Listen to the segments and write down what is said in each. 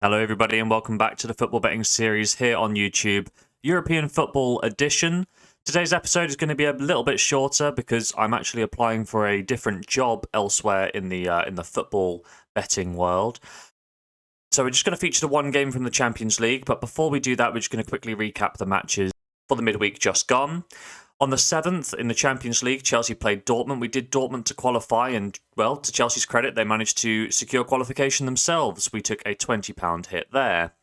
Hello, everybody, and welcome back to the football betting series here on YouTube, European Football Edition. Today's episode is going to be a little bit shorter because I'm actually applying for a different job elsewhere in the football betting world. So we're just going to feature the one game from the Champions League, but before we do that, we're just going to quickly recap the matches for the midweek just gone. On the 7th, in the Champions League, Chelsea played Dortmund. We did Dortmund to qualify, and, well, to Chelsea's credit, they managed to secure qualification themselves. We took a £20 hit there.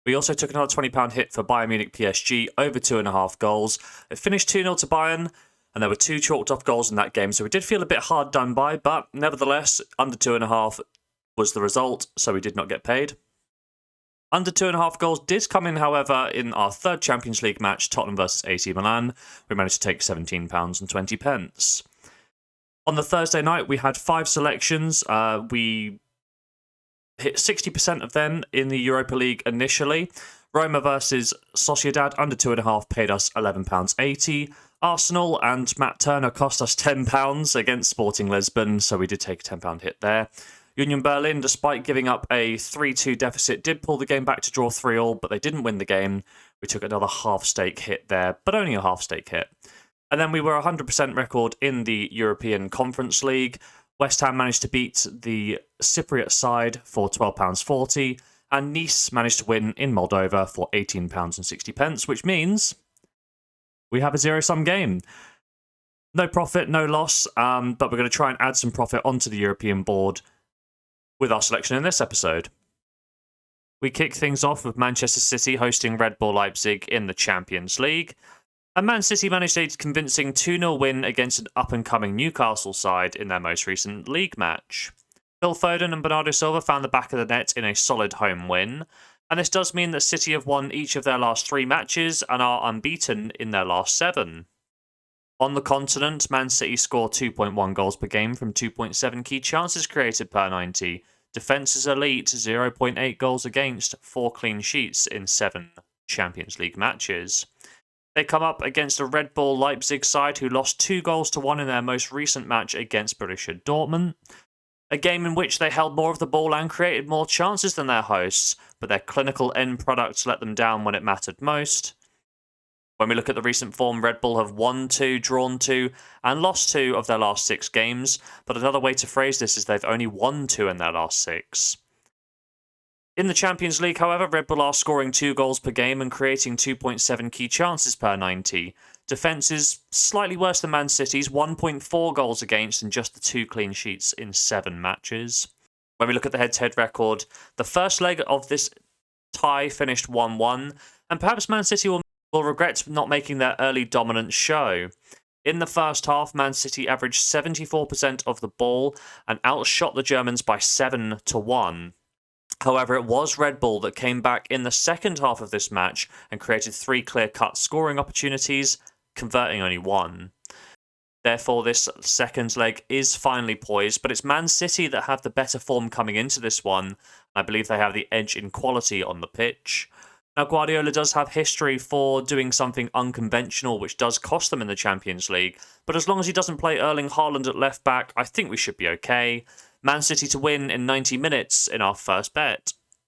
We also took another £20 hit for Bayern Munich PSG, over 2.5 goals. It finished 2-0 to Bayern, and there were two chalked off goals in that game, so we did feel a bit hard done by, but nevertheless, under 2.5 was the result, so we did not get paid. Under 2.5 goals did come in, however, in our third Champions League match, Tottenham versus AC Milan. We managed to take £17.20. On the Thursday night, we had 5 selections. We hit 60% of them in the Europa League initially. Roma versus Sociedad, under 2.5, paid us £11.80. Arsenal and Matt Turner cost us £10 against Sporting Lisbon, so we did take a £10 hit there. Union Berlin, despite giving up a 3-2 deficit, did pull the game back to draw 3-3, but they didn't win the game. We took another half-stake hit there, but only a half-stake hit. And then we were 100% record in the European Conference League. West Ham managed to beat the Cypriot side for £12.40, and Nice managed to win in Moldova for £18.60, which means we have a zero-sum game. No profit, no loss, but we're going to try and add some profit onto the European board with our selection in this episode. We kick things off with Manchester City hosting Red Bull Leipzig in the Champions League. And Man City managed a convincing 2-0 win against an up-and-coming Newcastle side in their most recent league match. Phil Foden and Bernardo Silva found the back of the net in a solid home win. And this does mean that City have won each of their last 3 matches and are unbeaten in their last 7. On the continent, Man City score 2.1 goals per game from 2.7 key chances created per 90. Defence is elite, 0.8 goals against, 4 clean sheets in 7 Champions League matches. They come up against a Red Bull Leipzig side who lost 2-1 in their most recent match against Borussia Dortmund. A game in which they held more of the ball and created more chances than their hosts, but their clinical end products let them down when it mattered most. When we look at the recent form, Red Bull have won 2, drawn 2, and lost 2 of their last 6 games, but another way to phrase this is they've only won 2 in their last 6. In the Champions League, however, Red Bull are scoring 2 goals per game and creating 2.7 key chances per 90. Defence is slightly worse than Man City's, 1.4 goals against and just the 2 clean sheets in 7 matches. When we look at the head-to-head record, the first leg of this tie finished 1-1, and perhaps Man City will regret not making their early dominance show. In the first half, Man City averaged 74% of the ball and outshot the Germans by 7-1. However, it was Red Bull that came back in the second half of this match and created 3 clear-cut scoring opportunities, converting only 1. Therefore, this second leg is finally poised, but it's Man City that have the better form coming into this one. I believe they have the edge in quality on the pitch. Now, Guardiola does have history for doing something unconventional, which does cost them in the Champions League. But as long as he doesn't play Erling Haaland at left back, I think we should be okay. Man City to win in 90 minutes in our first bet.